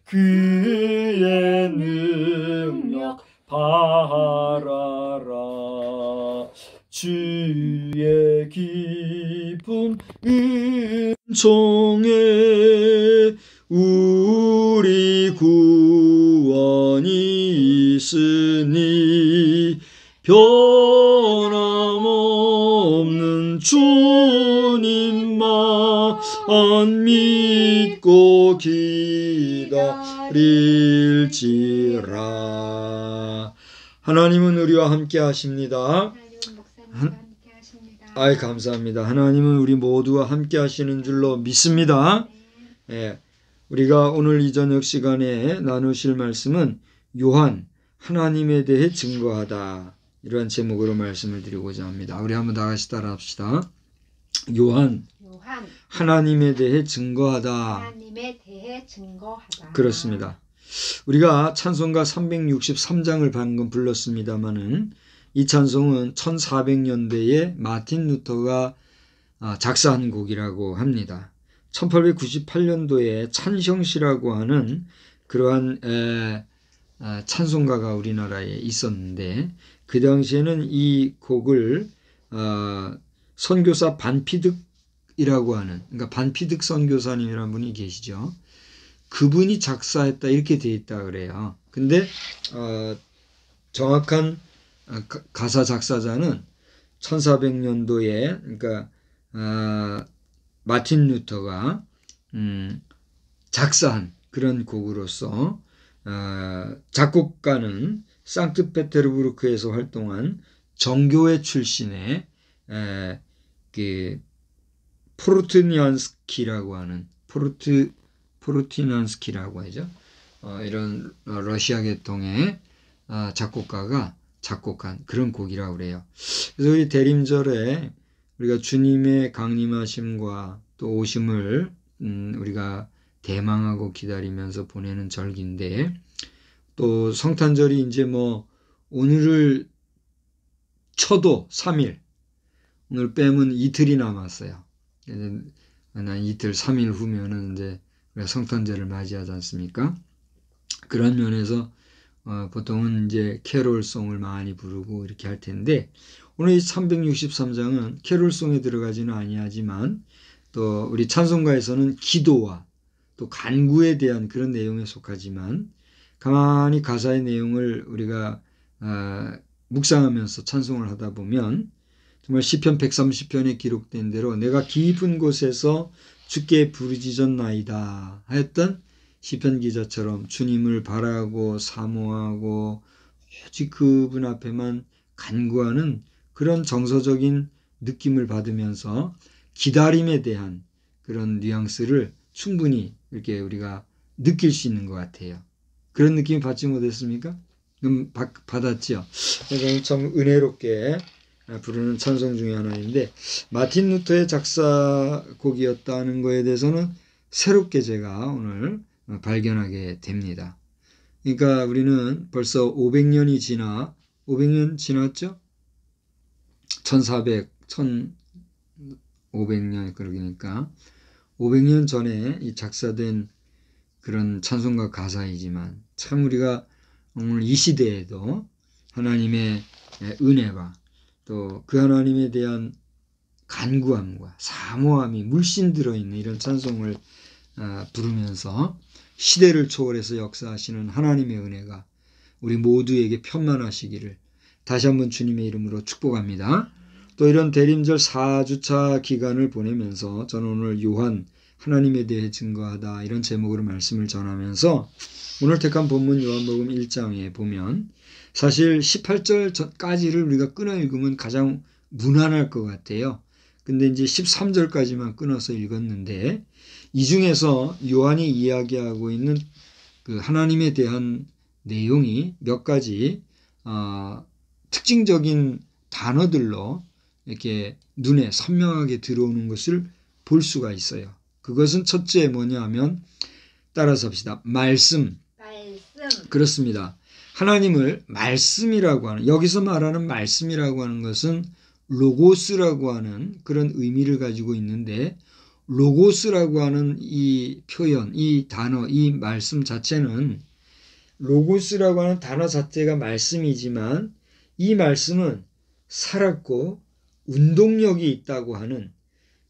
그의 능력 바라라. 주의 깊은 은총에 우리 구원이 있으니 변함없는 주님만 믿고 기다릴지라. 하나님은 우리와 함께 하십니다. 아이, 감사합니다. 하나님은 우리 모두와 함께 하시는 줄로 믿습니다. 예, 우리가 오늘 이 저녁 시간에 나누실 말씀은 요한, 하나님에 대해 증거하다, 이러한 제목으로 말씀을 드리고자 합니다. 우리 한번 다 같이 따라합시다. 요한, 하나님에 대해 증거하다. 하나님에 대해 증거하다. 그렇습니다. 우리가 찬송가 363장을 방금 불렀습니다마는 이 찬송은 1400년대에 마틴 루터가 작사한 곡이라고 합니다. 1898년도에 찬성시라고 하는 그러한 찬송가가 우리나라에 있었는데, 그 당시에는 이 곡을 선교사 반피득이라고 하는, 그러니까 반피득 선교사님이라는 분이 계시죠. 그분이 작사했다, 이렇게 되어 있다 그래요. 근데 정확한 가사 작사자는 1400년도에 그러니까 마틴 루터가 작사한 그런 곡으로서, 작곡가는 상트페테르부르크에서 활동한 정교회 출신의 그 포르트니안스키라고 하는 포르티난스키라고 하죠. 이런 러시아 계통의 작곡가가 작곡한 그런 곡이라고 그래요. 그래서 우리 대림절에 우리가 주님의 강림하심과 또 오심을 우리가 대망하고 기다리면서 보내는 절기인데, 또 성탄절이 이제 오늘을 쳐도 3일, 오늘 빼면 이틀이 남았어요. 난 이틀 3일 후면은 이제 우리가 성탄절을 맞이하지 않습니까? 그런 면에서 보통은 이제 캐롤송을 많이 부르고 이렇게 할 텐데, 오늘 이 363장은 캐롤송에 들어가지는 아니하지만 또 우리 찬송가에서는 기도와 또 간구에 대한 그런 내용에 속하지만, 가만히 가사의 내용을 우리가 묵상하면서 찬송을 하다 보면 정말 시편 130편에 기록된 대로 내가 깊은 곳에서 주께 부르짖었나이다 하였던 시편 기자처럼 주님을 바라고 사모하고 오직 그분 앞에만 간구하는 그런 정서적인 느낌을 받으면서 기다림에 대한 그런 뉘앙스를 충분히 이렇게 우리가 느낄 수 있는 것 같아요. 그런 느낌 받지 못했습니까? 받았죠. 그래서 참 은혜롭게 부르는 찬송 중에 하나인데, 마틴 루터의 작사곡이었다는 거에 대해서는 새롭게 제가 오늘 발견하게 됩니다. 그러니까 우리는 벌써 500년 지났죠? 1500년 그러니까 500년 전에 이 작사된 그런 찬송가 가사이지만, 참 우리가 오늘 이 시대에도 하나님의 은혜와 또 그 하나님에 대한 간구함과 사모함이 물씬 들어있는 이런 찬송을 부르면서 시대를 초월해서 역사하시는 하나님의 은혜가 우리 모두에게 편만하시기를 다시 한번 주님의 이름으로 축복합니다. 또 이런 대림절 4주차 기간을 보내면서 저는 오늘 요한, 하나님에 대해 증거하다, 이런 제목으로 말씀을 전하면서 오늘 택한 본문 요한복음 1장에 보면 사실 18절까지를 우리가 끊어 읽으면 가장 무난할 것 같아요. 근데 이제 13절까지만 끊어서 읽었는데, 이 중에서 요한이 이야기하고 있는 그 하나님에 대한 내용이 몇 가지 특징적인 단어들로 이렇게 눈에 선명하게 들어오는 것을 볼 수가 있어요. 그것은 첫째 뭐냐 하면, 따라서 합시다. 말씀. 그렇습니다. 하나님을 말씀이라고 하는, 여기서 말하는 말씀이라고 하는 것은 로고스라고 하는 그런 의미를 가지고 있는데, 로고스라고 하는 이 표현, 이 단어, 이 말씀 자체는 로고스라고 하는 단어 자체가 말씀이지만 이 말씀은 살았고 운동력이 있다고 하는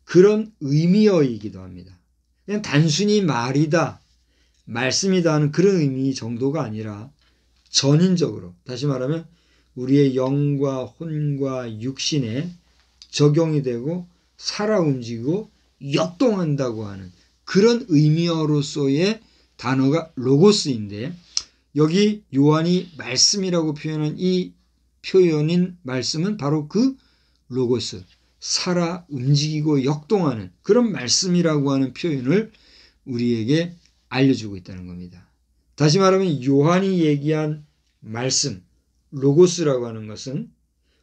그런 의미어이기도 합니다. 그냥 단순히 말이다, 말씀이다 하는 그런 의미 정도가 아니라 전인적으로, 다시 말하면 우리의 영과 혼과 육신에 적용이 되고 살아 움직이고 역동한다고 하는 그런 의미어로서의 단어가 로고스인데, 여기 요한이 말씀이라고 표현한 이 표현인 말씀은 바로 그 로고스, 살아 움직이고 역동하는 그런 말씀이라고 하는 표현을 우리에게 알려주고 있다는 겁니다. 다시 말하면 요한이 얘기한 말씀, 로고스라고 하는 것은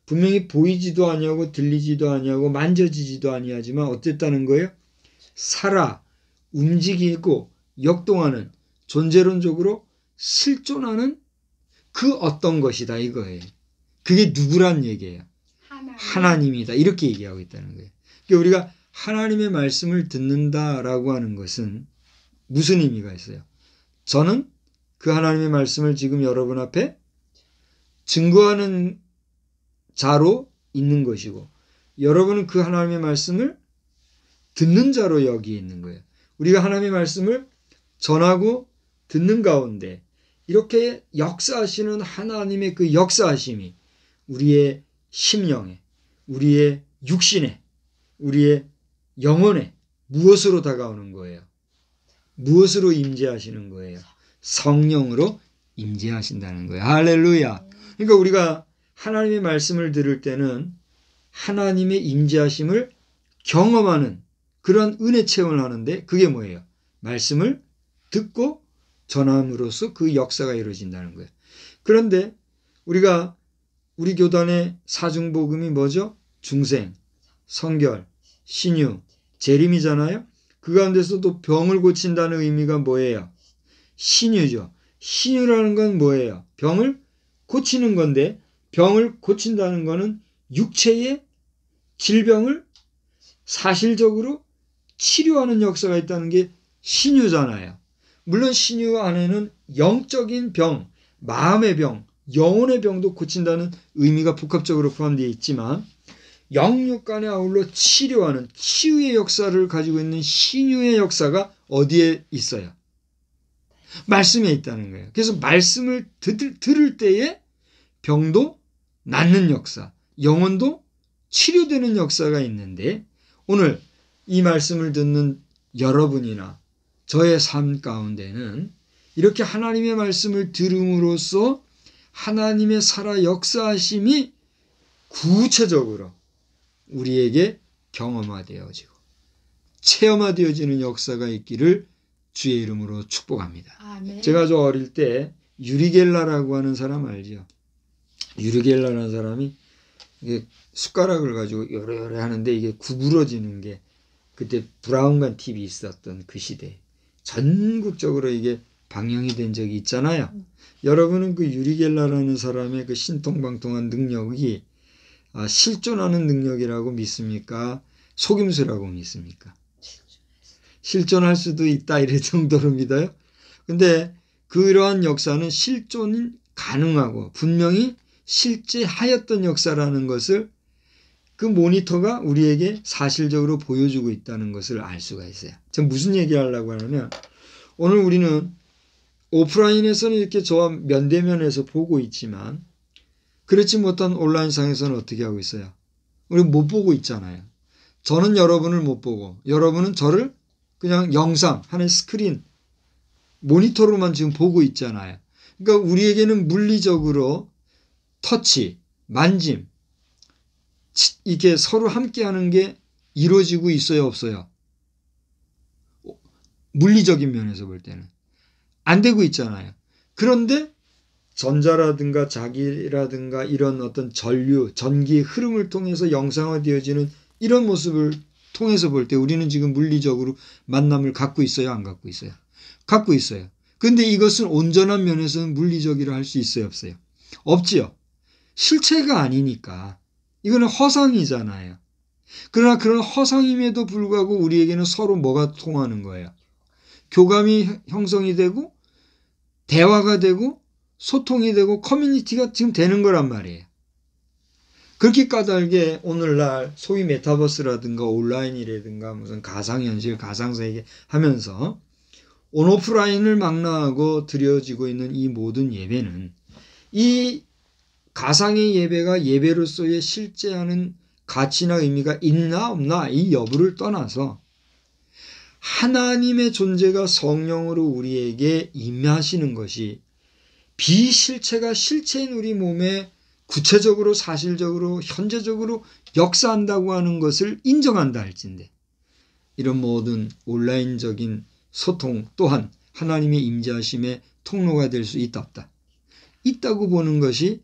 분명히 보이지도 아니하고 들리지도 아니하고 만져지지도 아니하지만 어땠다는 거예요? 살아 움직이고 역동하는, 존재론적으로 실존하는 그 어떤 것이다 이거예요. 그게 누구란 얘기예요? 하나님이다, 이렇게 얘기하고 있다는 거예요. 그러니까 우리가 하나님의 말씀을 듣는다라고 하는 것은 무슨 의미가 있어요? 저는 그 하나님의 말씀을 지금 여러분 앞에 증거하는 자로 있는 것이고, 여러분은 그 하나님의 말씀을 듣는 자로 여기 있는 거예요. 우리가 하나님의 말씀을 전하고 듣는 가운데 이렇게 역사하시는 하나님의 그 역사하심이 우리의 심령에, 우리의 육신에, 우리의 영혼에 무엇으로 다가오는 거예요? 무엇으로 임재하시는 거예요? 성령으로 임재하신다는 거예요. 할렐루야. 그러니까 우리가 하나님의 말씀을 들을 때는 하나님의 임재하심을 경험하는 그런 은혜 체험을 하는데, 그게 뭐예요? 말씀을 듣고 전함으로써 그 역사가 이루어진다는 거예요. 그런데 우리가 우리 교단의 사중복음이 뭐죠? 중생, 성결, 신유, 재림이잖아요. 그 가운데서도 병을 고친다는 의미가 뭐예요? 신유죠. 신유라는 건 뭐예요? 병을 고치는 건데, 병을 고친다는 거는 육체의 질병을 사실적으로 치료하는 역사가 있다는 게 신유잖아요. 물론 신유 안에는 영적인 병, 마음의 병, 영혼의 병도 고친다는 의미가 복합적으로 포함되어 있지만, 영육 간에 아울러 치료하는 치유의 역사를 가지고 있는 신유의 역사가 어디에 있어요? 말씀에 있다는 거예요. 그래서 말씀을 들을 때에 병도 낫는 역사, 영혼도 치료되는 역사가 있는데, 오늘 이 말씀을 듣는 여러분이나 저의 삶 가운데는 이렇게 하나님의 말씀을 들음으로써 하나님의 살아 역사하심이 구체적으로 우리에게 경험화되어지고 체험화되어지는 역사가 있기를 주의 이름으로 축복합니다. 아멘. 제가 저 어릴 때 유리겔라라고 하는 사람 알죠? 유리겔라라는 사람이 이게 숟가락을 가지고 요래요래 하는데 이게 구부러지는 게, 그때 브라운관 TV 있었던 그 시대 전국적으로 이게 방영이 된 적이 있잖아요. 여러분은 그 유리겔라라는 사람의 그 신통방통한 능력이 실존하는 능력이라고 믿습니까? 속임수라고 믿습니까? 실존할 수도 있다 이럴 정도로 믿어요. 근데 그러한 역사는 실존이 가능하고 분명히 실제 하였던 역사라는 것을 그 모니터가 우리에게 사실적으로 보여주고 있다는 것을 알 수가 있어요. 제가 무슨 얘기하려고 하냐면, 오늘 우리는 오프라인에서는 이렇게 저와 면대면에서 보고 있지만 그렇지 못한 온라인상에서는 어떻게 하고 있어요? 우리 못 보고 있잖아요. 저는 여러분을 못 보고 여러분은 저를 그냥 영상, 하나의 스크린, 모니터로만 지금 보고 있잖아요. 그러니까 우리에게는 물리적으로 터치, 만짐, 이게 서로 함께하는 게 이루어지고 있어요, 없어요? 물리적인 면에서 볼 때는 안 되고 있잖아요. 그런데 전자라든가 자기라든가 이런 어떤 전류, 전기의 흐름을 통해서 영상화되어지는 이런 모습을 통해서 볼 때 우리는 지금 물리적으로 만남을 갖고 있어요, 안 갖고 있어요? 갖고 있어요. 그런데 이것은 온전한 면에서는 물리적이라 할 수 있어요, 없어요? 없지요. 실체가 아니니까. 이거는 허상이잖아요. 그러나 그런 허상임에도 불구하고 우리에게는 서로 뭐가 통하는 거예요? 교감이 형성이 되고 대화가 되고 소통이 되고 커뮤니티가 지금 되는 거란 말이에요. 그렇게 까닭에 오늘날 소위 메타버스라든가 온라인이라든가 무슨 가상현실, 가상세계 하면서 온오프라인을 망라하고 드려지고 있는 이 모든 예배는 이 가상의 예배가 예배로서의 실제하는 가치나 의미가 있나 없나 이 여부를 떠나서 하나님의 존재가 성령으로 우리에게 임하시는 것이 비실체가 실체인 우리 몸에 구체적으로 사실적으로 현재적으로 역사한다고 하는 것을 인정한다 할진대 이런 모든 온라인적인 소통 또한 하나님의 임재하심의 통로가 될 수 있다 없다. 있다고 보는 것이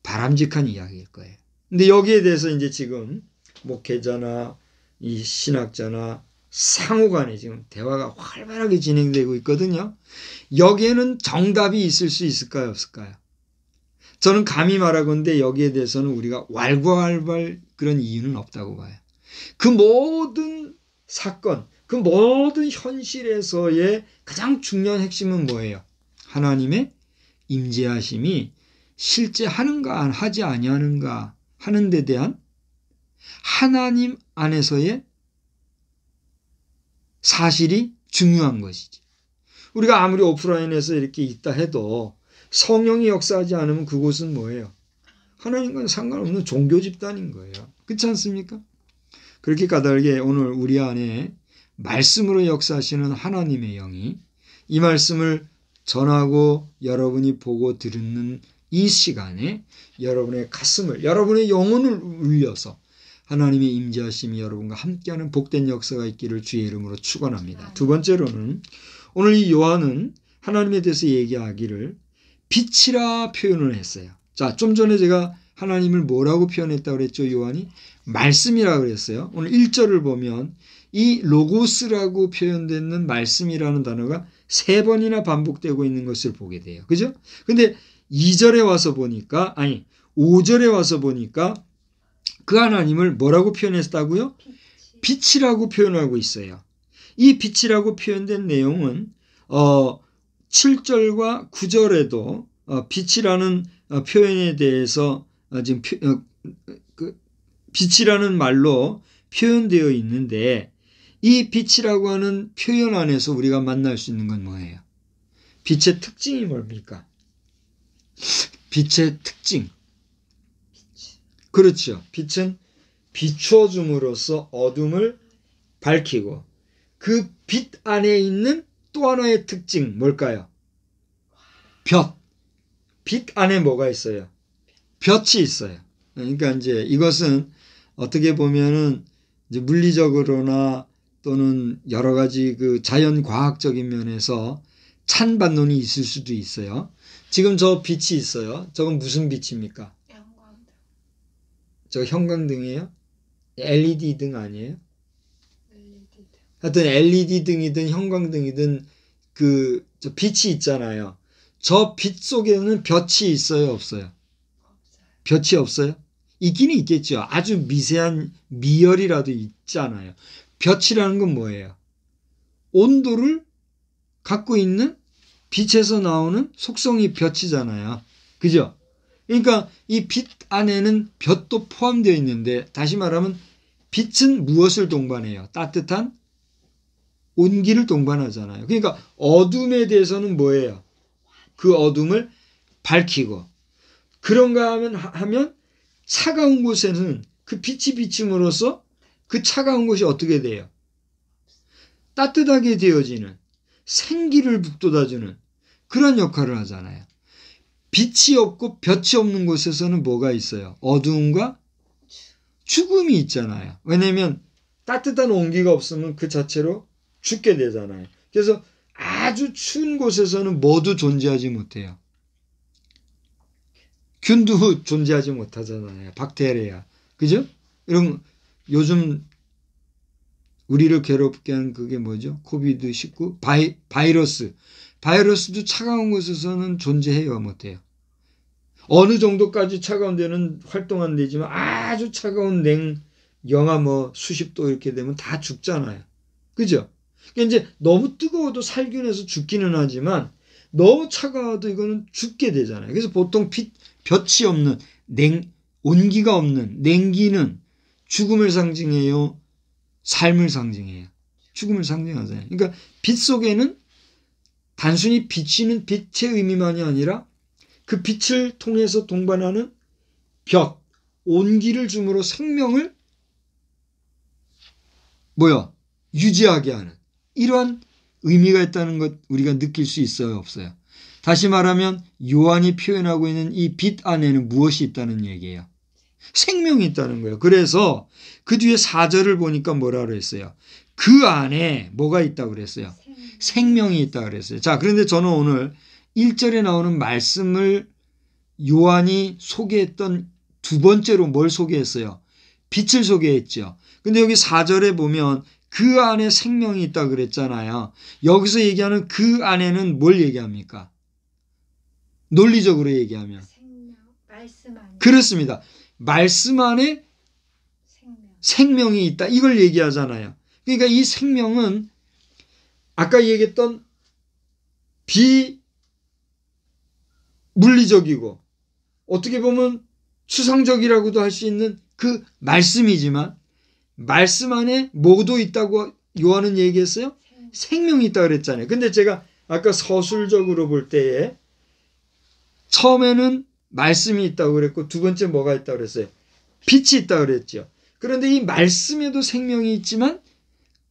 바람직한 이야기일 거예요. 근데 여기에 대해서 이제 지금 목회자나 이 신학자나 상호간에 지금 대화가 활발하게 진행되고 있거든요. 여기에는 정답이 있을 수 있을까요? 없을까요? 저는 감히 말하건대 여기에 대해서는 우리가 왈가왈부할 그런 이유는 없다고 봐요. 그 모든 사건, 그 모든 현실에서의 가장 중요한 핵심은 뭐예요? 하나님의 임재하심이 실제 하는가 하지 아니하는가 하는 데 대한 하나님 안에서의 사실이 중요한 것이지. 우리가 아무리 오프라인에서 이렇게 있다 해도 성령이 역사하지 않으면 그곳은 뭐예요? 하나님과는 상관없는 종교 집단인 거예요. 그렇지 않습니까? 그렇게 까닭에 오늘 우리 안에 말씀으로 역사하시는 하나님의 영이 이 말씀을 전하고 여러분이 보고 듣는 이 시간에 여러분의 가슴을, 여러분의 영혼을 울려서 하나님의 임재하심이 여러분과 함께하는 복된 역사가 있기를 주의 이름으로 축원합니다. 두 번째로는 오늘 이 요한은 하나님에 대해서 얘기하기를 빛이라 표현을 했어요. 자, 좀 전에 제가 하나님을 뭐라고 표현했다고 그랬죠? 요한이 말씀이라고 그랬어요. 오늘 1절을 보면 이 로고스라고 표현되는 말씀이라는 단어가 3번이나 반복되고 있는 것을 보게 돼요. 그죠? 근데 2절에 와서 보니까 5절에 와서 보니까 그 하나님을 뭐라고 표현했다고요? 빛이라고 표현하고 있어요. 이 빛이라고 표현된 내용은 7절과 9절에도 빛이라는 표현에 대해서 지금 빛이라는 말로 표현되어 있는데 이 빛이라고 하는 표현 안에서 우리가 만날 수 있는 건 뭐예요? 빛의 특징이 뭡니까? 빛의 특징. 그렇죠. 빛은 비추어줌으로써 어둠을 밝히고 그 빛 안에 있는 또 하나의 특징 뭘까요? 볕. 빛 안에 뭐가 있어요? 볕이 있어요. 그러니까 이제 이것은 어떻게 보면은 이제 물리적으로나 또는 여러 가지 그 자연 과학적인 면에서 찬반론이 있을 수도 있어요. 지금 저 빛이 있어요. 저건 무슨 빛입니까? 형광등. 저 형광등이에요? LED 등 아니에요? LED. 하여튼 LED 등이든 형광등이든 저 빛이 있잖아요. 저 빛 속에는 볕이 있어요, 없어요? 없어요. 볕이 없어요? 있기는 있겠죠. 아주 미세한 미열이라도 있잖아요. 볕이라는 건 뭐예요? 온도를 갖고 있는 빛에서 나오는 속성이 볕이잖아요. 그죠? 그러니까 이 빛 안에는 볕도 포함되어 있는데 다시 말하면 빛은 무엇을 동반해요? 따뜻한 온기를 동반하잖아요. 그러니까 어둠에 대해서는 뭐예요? 그 어둠을 밝히고 그런가 하면 차가운 곳에는 그 빛이 비침으로써 그 차가운 곳이 어떻게 돼요? 따뜻하게 되어지는 생기를 북돋아주는 그런 역할을 하잖아요. 빛이 없고 볕이 없는 곳에서는 뭐가 있어요? 어두움과 죽음이 있잖아요. 왜냐하면 따뜻한 온기가 없으면 그 자체로 죽게 되잖아요. 그래서 아주 추운 곳에서는 뭐도 존재하지 못해요. 균도 존재하지 못하잖아요. 박테리아. 그죠? 이런 요즘 우리를 괴롭게 한 그게 뭐죠? 코비드-19 바이러스. 바이러스도 차가운 곳에서는 존재해요, 못해요. 어느 정도까지 차가운 데는 활동 안 되지만 아주 차가운 영하 뭐 수십 도 이렇게 되면 다 죽잖아요. 그죠? 그러니까 이제 너무 뜨거워도 살균해서 죽기는 하지만 너무 차가워도 이거는 죽게 되잖아요. 그래서 보통 볕이 없는 온기가 없는 냉기는 죽음을 상징해요? 삶을 상징해요? 죽음을 상징하잖아요. 그러니까 빛 속에는 단순히 비치는 빛의 의미만이 아니라 그 빛을 통해서 동반하는 볕, 온기를 줌으로 생명을 유지하게 하는 이러한 의미가 있다는 것 우리가 느낄 수 있어요, 없어요? 다시 말하면 요한이 표현하고 있는 이 빛 안에는 무엇이 있다는 얘기예요? 생명이 있다는 거예요. 그래서 그 뒤에 4절을 보니까 뭐라 그랬어요? 그 안에 뭐가 있다고 그랬어요? 생명이 있다고 그랬어요. 자, 그런데 저는 오늘 1절에 나오는 말씀을 요한이 소개했던 두 번째로 뭘 소개했어요? 빛을 소개했죠. 근데 여기 4절에 보면 그 안에 생명이 있다고 그랬잖아요. 여기서 얘기하는 그 안에는 뭘 얘기합니까? 논리적으로 얘기하면. 생명, 말씀 안에. 그렇습니다. 말씀 안에 생명이 있다. 이걸 얘기하잖아요. 그러니까 이 생명은 아까 얘기했던 비물리적이고 어떻게 보면 추상적이라고도 할 수 있는 그 말씀이지만 말씀 안에 뭐도 있다고 요한은 얘기했어요? 생명이 있다고 그랬잖아요. 근데 제가 아까 서술적으로 볼 때에 처음에는 말씀이 있다고 그랬고 두 번째 뭐가 있다고 그랬어요? 빛이 있다고 그랬죠. 그런데 이 말씀에도 생명이 있지만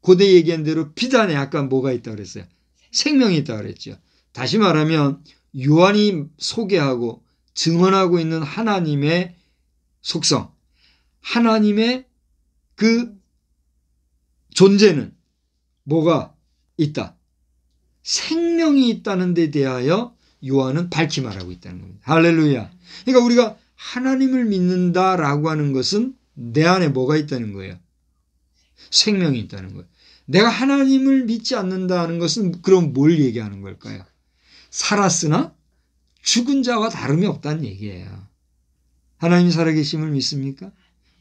고대 얘기한 대로 빛 안에 아까 뭐가 있다고 그랬어요? 생명이 있다고 그랬죠. 다시 말하면 요한이 소개하고 증언하고 있는 하나님의 속성, 하나님의 그 존재는 뭐가 있다? 생명이 있다는 데 대하여 요한은 밝히 말하고 있다는 겁니다. 할렐루야. 그러니까 우리가 하나님을 믿는다라고 하는 것은 내 안에 뭐가 있다는 거예요? 생명이 있다는 거예요. 내가 하나님을 믿지 않는다는 것은 그럼 뭘 얘기하는 걸까요? 살았으나 죽은 자와 다름이 없다는 얘기예요. 하나님이 살아계심을 믿습니까?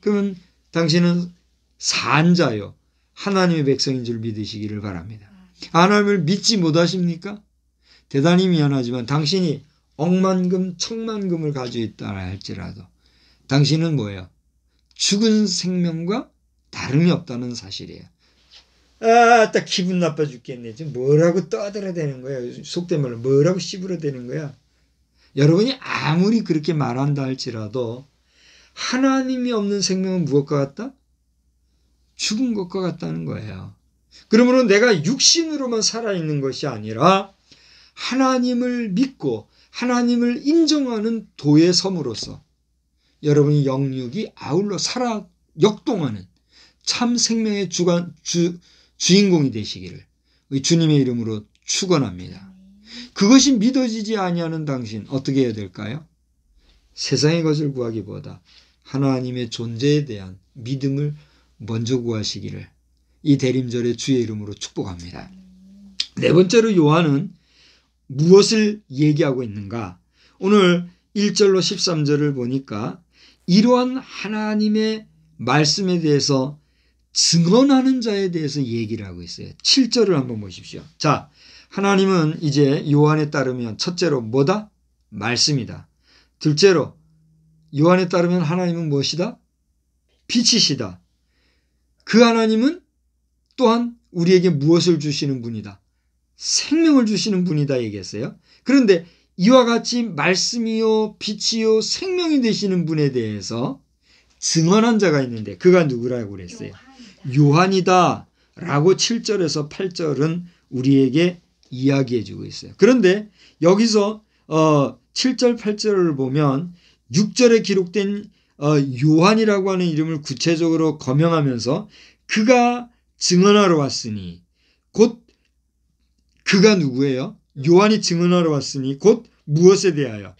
그러면 당신은 산 자요. 하나님의 백성인 줄 믿으시기를 바랍니다. 하나님을 믿지 못하십니까? 대단히 미안하지만 당신이 억만금, 천만금을 가지고 있다 할지라도 당신은 뭐예요? 죽은 생명과 다름이 없다는 사실이에요. 딱 기분 나빠 죽겠네. 지금 뭐라고 떠들어대는 거야. 속된 말로 뭐라고 씹으러대는 거야. 여러분이 아무리 그렇게 말한다 할지라도 하나님이 없는 생명은 무엇과 같다? 죽은 것과 같다는 거예요. 그러므로 내가 육신으로만 살아있는 것이 아니라 하나님을 믿고 하나님을 인정하는 도의 섬으로서 여러분이 영육이 아울러 살아 역동하는 참 생명의 주인공이 되시기를 주님의 이름으로 축원합니다. 그것이 믿어지지 아니하는 당신 어떻게 해야 될까요? 세상의 것을 구하기보다 하나님의 존재에 대한 믿음을 먼저 구하시기를 이 대림절의 주의 이름으로 축복합니다. 네 번째로 요한은 무엇을 얘기하고 있는가? 오늘 1절로 13절을 보니까 이러한 하나님의 말씀에 대해서 증언하는 자에 대해서 얘기를 하고 있어요. 7절을 한번 보십시오. 자, 하나님은 이제 요한에 따르면 첫째로 뭐다? 말씀이다. 둘째로 요한에 따르면 하나님은 무엇이다? 빛이시다. 그 하나님은 또한 우리에게 무엇을 주시는 분이다? 생명을 주시는 분이다 얘기했어요. 그런데 이와 같이 말씀이요 빛이요 생명이 되시는 분에 대해서 증언한 자가 있는데 그가 누구라고 그랬어요? 요한이다 라고 7절에서 8절은 우리에게 이야기해 주고 있어요. 그런데 여기서 7절 8절을 보면 6절에 기록된 요한이라고 하는 이름을 구체적으로 거명하면서 그가 증언하러 왔으니 곧 그가 누구예요? 요한이 증언하러 왔으니 곧 무엇에 대하여?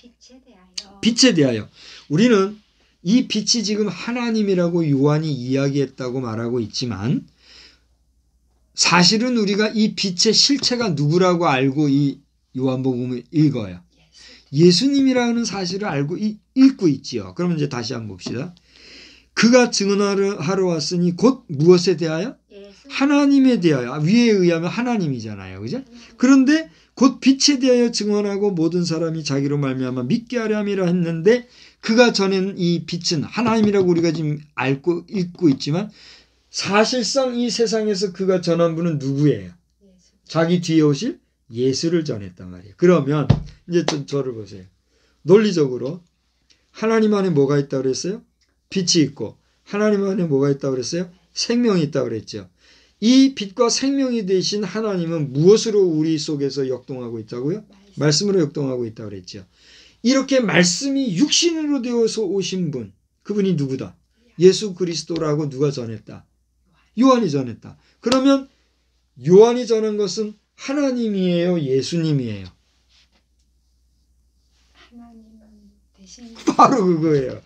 빛에 대하여. 우리는 이 빛이 지금 하나님이라고 요한이 이야기했다고 말하고 있지만 사실은 우리가 이 빛의 실체가 누구라고 알고 이 요한복음을 읽어요. 예수님이라는 사실을 알고 읽고 있지요. 그러면 이제 다시 한번 봅시다. 그가 증언하러 왔으니 곧 무엇에 대하여? 예수. 하나님에 대하여. 위에 의하면 하나님이잖아요. 그죠? 그런데 곧 빛에 대하여 증언하고 모든 사람이 자기로 말미암아 믿게 하려 함이라 했는데 그가 전한 이 빛은 하나님이라고 우리가 지금 읽고 있지만 사실상 이 세상에서 그가 전한 분은 누구예요? 예수. 자기 뒤에 오실 예수를 전했단 말이에요. 그러면 이제 저를 보세요. 논리적으로 하나님 안에 뭐가 있다고 그랬어요? 빛이 있고 하나님 안에 뭐가 있다고 그랬어요? 생명이 있다고 그랬죠. 이 빛과 생명이 되신 하나님은 무엇으로 우리 속에서 역동하고 있다고요? 말씀으로 역동하고 있다고 그랬죠. 이렇게 말씀이 육신으로 되어서 오신 분, 그분이 누구다? 예수 그리스도라고 누가 전했다? 요한이 전했다. 그러면 요한이 전한 것은 하나님이에요? 예수님이에요? 하나님 대신 바로 그거예요.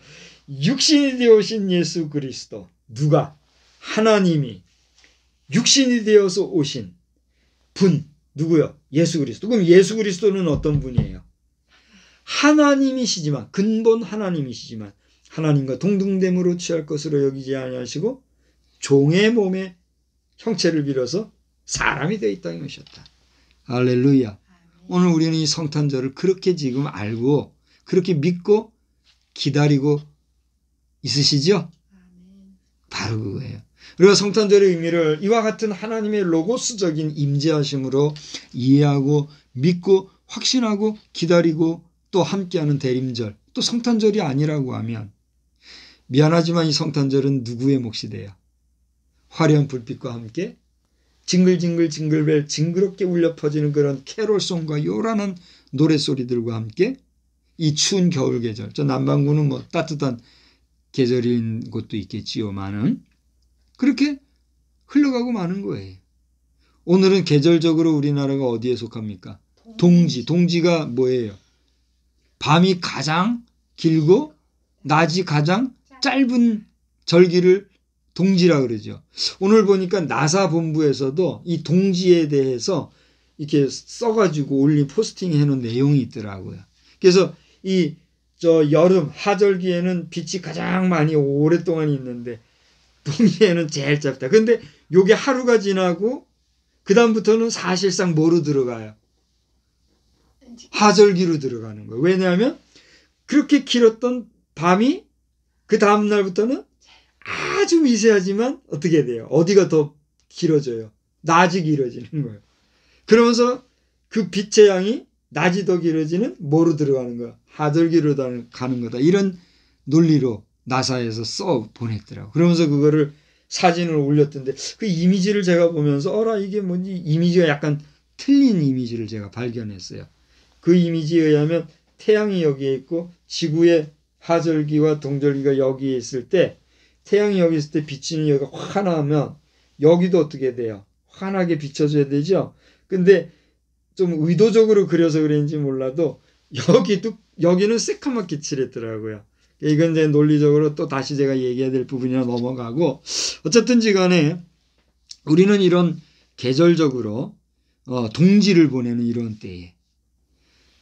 육신이 되어오신 예수 그리스도. 누가? 하나님이 육신이 되어서 오신 분. 누구요? 예수 그리스도. 그럼 예수 그리스도는 어떤 분이에요? 하나님이시지만, 근본 하나님이시지만 하나님과 동등됨으로 취할 것으로 여기지 아니하시고 종의 몸의 형체를 빌어서 사람이 되어 이 땅에 오셨다. 할렐루야. 오늘 우리는 이 성탄절을 그렇게 지금 알고 그렇게 믿고 기다리고 있으시죠? 바로 그거예요. 그리고 성탄절의 의미를 이와 같은 하나님의 로고스적인 임재하심으로 이해하고 믿고 확신하고 기다리고 또 함께하는 대림절, 또 성탄절이 아니라고 하면 미안하지만 이 성탄절은 누구의 몫이 돼요? 화려한 불빛과 함께 징글징글 징글벨 징그럽게 울려 퍼지는 그런 캐롤송과 요란한 노랫소리들과 함께 이 추운 겨울 계절, 저 남반구는 뭐 따뜻한 계절인 곳도 있겠지요만은 그렇게 흘러가고 마는 거예요. 오늘은 계절적으로 우리나라가 어디에 속합니까? 동지. 동지가 뭐예요? 밤이 가장 길고 낮이 가장 짧은 절기를 동지라 그러죠. 오늘 보니까 나사 본부에서도 이 동지에 대해서 이렇게 써가지고 올린 포스팅 해놓은 내용이 있더라고요. 그래서 이 여름 하절기에는 빛이 가장 많이 오랫동안 있는데 동지에는 제일 짧다. 근데 요게 하루가 지나고 그 다음부터는 사실상 뭐로 들어가요? 하절기로 들어가는 거예요. 왜냐하면 그렇게 길었던 밤이 그 다음 날부터는 아주 미세하지만 어떻게 돼요? 어디가 더 길어져요? 낮이 길어지는 거예요. 그러면서 그 빛의 양이 낮이 더 길어지는 뭐로 들어가는 거야? 하절기로 가는 거다. 이런 논리로 나사에서 써 보냈더라고. 그러면서 그거를 사진을 올렸던데 그 이미지를 제가 보면서 어라 이게 뭔지 이미지가 약간 틀린 이미지를 제가 발견했어요. 그 이미지에 의하면 태양이 여기에 있고 지구의 하절기와 동절기가 여기에 있을 때 태양이 여기 있을 때 비치는 여기가 환하면 여기도 어떻게 돼요? 환하게 비춰줘야 되죠? 근데 좀 의도적으로 그려서 그런지 몰라도 여기는 새카맣게 칠했더라고요. 이건 이제 논리적으로 또 다시 제가 얘기해야 될 부분이라 넘어가고 어쨌든지 간에 우리는 이런 계절적으로 동지를 보내는 이런 때에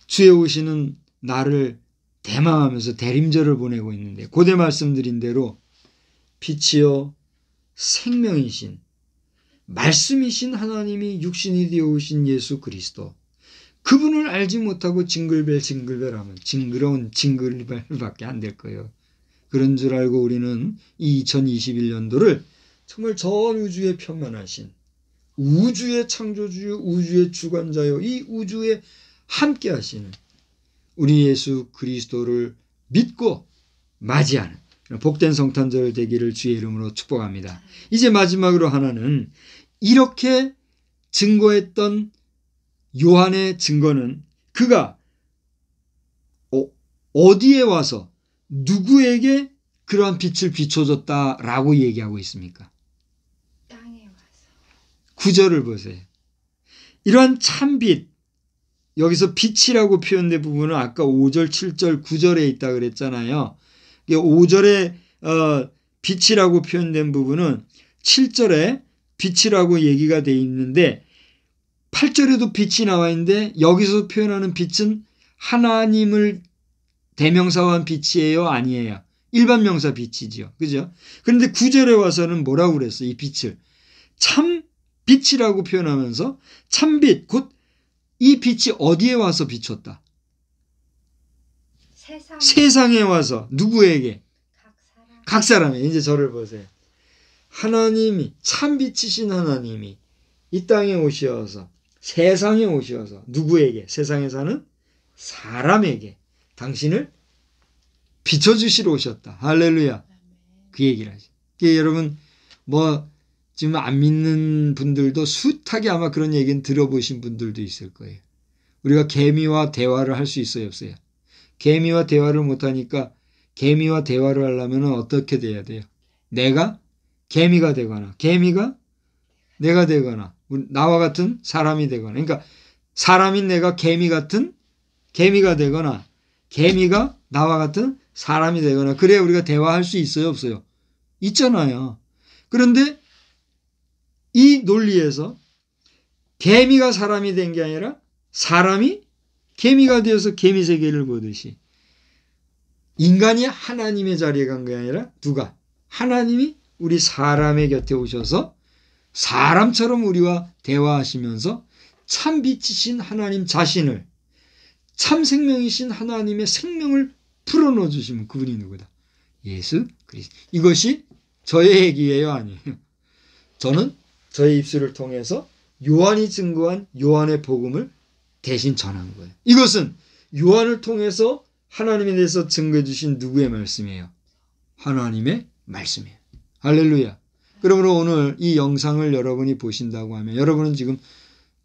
주의 오시는 날을 대망하면서 대림절을 보내고 있는데 고대 말씀드린 대로 빛이요 생명이신 말씀이신 하나님이 육신이 되어 오신 예수 그리스도 그분을 알지 못하고 징글벨 하면 징그러운 징글벨밖에 안 될 거예요. 그런 줄 알고 우리는 이 2021년도를 정말 전 우주에 편만하신 우주의 창조주요 우주의 주관자요 이 우주에 함께 하시는 우리 예수 그리스도를 믿고 맞이하는 복된 성탄절 되기를 주의 이름으로 축복합니다. 이제 마지막으로 하나는 이렇게 증거했던 요한의 증거는 그가 어디에 와서 누구에게 그러한 빛을 비춰줬다라고 얘기하고 있습니까? 땅에 와서 9절을 보세요. 이러한 참빛 여기서 빛이라고 표현된 부분은 아까 5절, 7절, 9절에 있다 그랬잖아요. 5절에 빛이라고 표현된 부분은 7절에 빛이라고 얘기가 돼 있는데 8절에도 빛이 나와 있는데 여기서 표현하는 빛은 하나님을 대명사한 빛이에요? 아니에요? 일반 명사 빛이지요. 그죠? 그런데 9절에 와서는 뭐라고 그랬어요? 이 빛을 참 빛이라고 표현하면서 참빛, 곧 이 빛이 어디에 와서 비췄다? 세상에 와서 누구에게? 각 사람에. 이제 저를 보세요. 하나님이 참빛이신 하나님이 이 땅에 오셔서 세상에 오셔서 누구에게? 세상에 사는 사람에게 당신을 비춰주시러 오셨다. 할렐루야. 그 얘기를 하죠. 여러분 지금 안 믿는 분들도 숱하게 아마 그런 얘기는 들어보신 분들도 있을 거예요. 우리가 개미와 대화를 할 수 있어요, 없어요? 개미와 대화를 못하니까 개미와 대화를 하려면 어떻게 돼야 돼요? 내가 개미가 되거나 개미가 내가 되거나 나와 같은 사람이 되거나, 그러니까 사람인 내가 개미 같은 개미가 되거나 개미가 나와 같은 사람이 되거나, 그래야 우리가 대화할 수 있어요, 없어요? 있잖아요. 그런데 이 논리에서 개미가 사람이 된 게 아니라 사람이 개미가 되어서 개미 세계를 보듯이 인간이 하나님의 자리에 간 게 아니라 누가? 하나님이 우리 사람의 곁에 오셔서 사람처럼 우리와 대화하시면서 참 빛이신 하나님 자신을, 참 생명이신 하나님의 생명을 풀어넣어 주시면 그분이 누구다? 예수 그리스도. 이것이 저의 얘기예요, 아니에요? 저는 저의 입술을 통해서 요한이 증거한 요한의 복음을 대신 전한 거예요. 이것은 요한을 통해서 하나님에 대해서 증거해 주신 누구의 말씀이에요? 하나님의 말씀이에요. 할렐루야. 그러므로 오늘 이 영상을 여러분이 보신다고 하면 여러분은 지금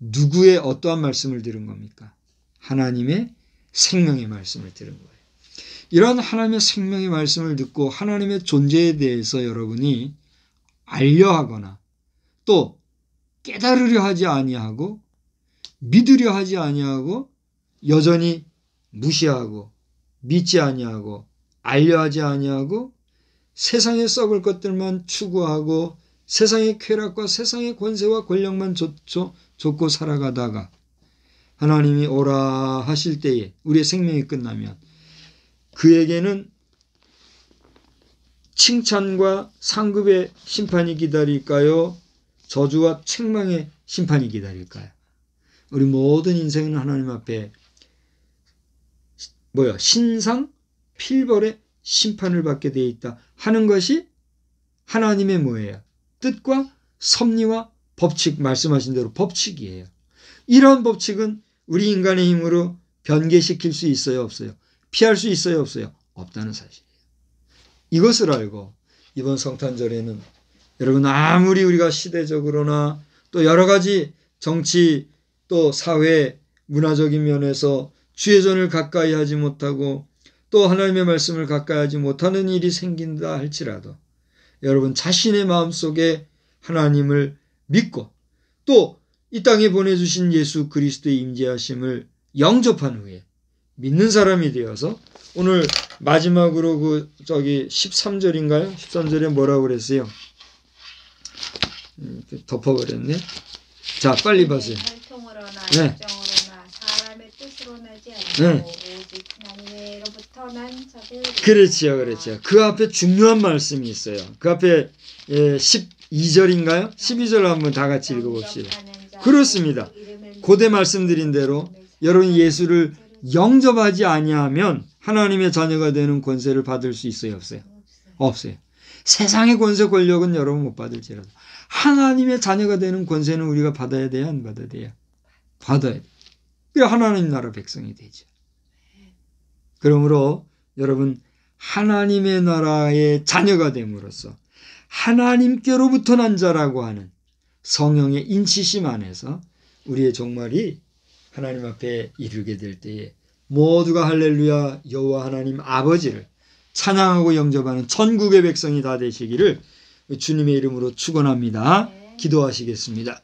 누구의 어떠한 말씀을 들은 겁니까? 하나님의 생명의 말씀을 들은 거예요. 이런 하나님의 생명의 말씀을 듣고 하나님의 존재에 대해서 여러분이 알려하거나 또 깨달으려 하지 아니하고 믿으려 하지 아니하고 여전히 무시하고 믿지 아니하고 알려하지 아니하고 세상에 썩을 것들만 추구하고 세상의 쾌락과 세상의 권세와 권력만 좇고 살아가다가 하나님이 오라 하실 때에 우리의 생명이 끝나면 그에게는 칭찬과 상급의 심판이 기다릴까요? 저주와 책망의 심판이 기다릴까요? 우리 모든 인생은 하나님 앞에 신상 필벌의 심판을 받게 되어 있다 하는 것이 하나님의 뭐예요? 뜻과 섭리와 법칙, 말씀하신 대로 법칙이에요. 이런 법칙은 우리 인간의 힘으로 변개시킬 수 있어요, 없어요? 피할 수 있어요, 없어요? 없다는 사실이에요. 이것을 알고 이번 성탄절에는 여러분 아무리 우리가 시대적으로나 또 여러 가지 정치 또 사회 문화적인 면에서 주의 전을 가까이 하지 못하고 또 하나님의 말씀을 가까이 하지 못하는 일이 생긴다 할지라도 여러분 자신의 마음속에 하나님을 믿고 또 이 땅에 보내주신 예수 그리스도의 임재하심을 영접한 후에 믿는 사람이 되어서 오늘 마지막으로 13절인가요? 13절에 뭐라고 그랬어요? 덮어버렸네. 자, 빨리 봐세요. 혈통으로나 네. 열정으로나 사람의 뜻으로 나지 않고 오직 하나님으로부터 난 자들. 그렇죠. 그 앞에 중요한 말씀이 있어요. 그 앞에 12절인가요? 12절 한번 다 같이 읽어봅시다. 그렇습니다. 고대 말씀드린 대로 여러분 예수를 영접하지 아니하면 하나님의 자녀가 되는 권세를 받을 수 있어요, 없어요? 없어요. 세상의 권세 권력은 여러분 못 받을지라도 하나님의 자녀가 되는 권세는 우리가 받아야 돼요, 안 받아야 돼요? 받아야 돼요. 그래야 하나님 나라 백성이 되죠. 그러므로 여러분 하나님의 나라의 자녀가 됨으로써 하나님께로부터 난 자라고 하는 성령의 인치심 안에서 우리의 종말이 하나님 앞에 이르게 될 때에 모두가 할렐루야 여호와 하나님 아버지를 찬양하고 영접하는 천국의 백성이 다 되시기를 주님의 이름으로 축원합니다. 기도하시겠습니다.